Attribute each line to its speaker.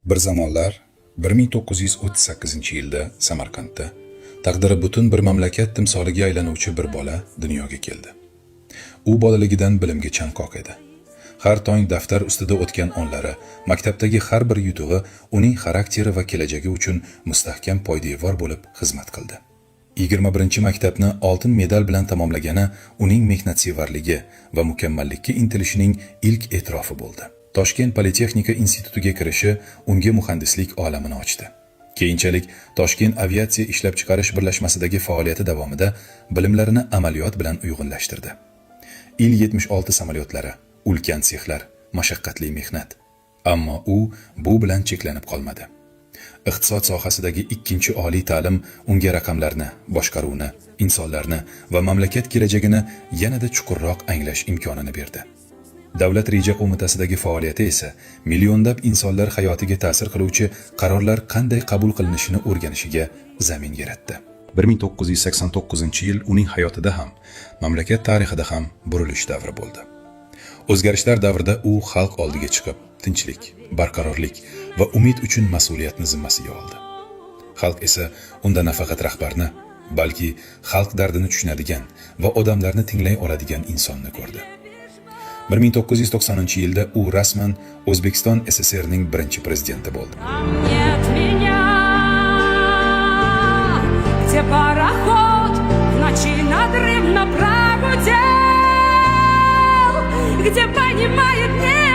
Speaker 1: Bir zamonlar 1938-yilda Samarqandda taqdiri butun bir mamlakat timsoliga aylanuvchi bir bola dunyoga keldi. U bolaligidan bilimga chanqoq edi. Har tong daftar ustida o'tgan onlari, maktabdagi har bir yutug'i uning xarakteri va kelajagi uchun mustahkam poydevor bo'lib xizmat qildi. 21-maktabni oltin medal bilan tamomlagani uning mehnatsevarligi va mukammallikka intilishining ilk e'tirofi bo'ldi. Toshkent Politexnika institutiga kirishi unga muhandislik olamini ochdi. Keyinchalik Toshkent aviatsiya ishlab chiqarish birlashmasidagi faoliyati davomida bilimlarini amaliyot bilan uyg'unlashtirdi. Il-76 samolyotlari, ulkan sexlar, mashaqqatli mehnat. Ammo u bu bilan cheklanib qolmadi. Iqtisod sohasidagi ikkinchi oliy ta'lim unga raqamlarni, boshqaruvni, insonlarni va mamlakat kelajagini yanada chuqurroq anglash imkonini berdi. Davlat reja qo'mitasidagi faoliyati esa millionlab insonlar hayotiga ta'sir qiluvchi qarorlar qanday qabul qilinishini o'rganishiga zamin yaratdi. 1989-yil uning hayotida ham, mamlakat tarixida ham burilish davri bo'ldi. O'zgarishlar davrida u xalq oldiga chiqib, tinchlik, barqarorlik va umid uchun mas'uliyatni zimmasiga oldi. Xalq esa unda nafaqat rahbarni, balki xalq dardini tushunadigan va odamlarni tinglay oladigan insonni ko'rdi. 1990-yilda u rasman O'zbekiston SSRning birinchi prezidenti bo'ldi.
Speaker 2: Где пароход в ночи надрывно прогудел, где понимает небо.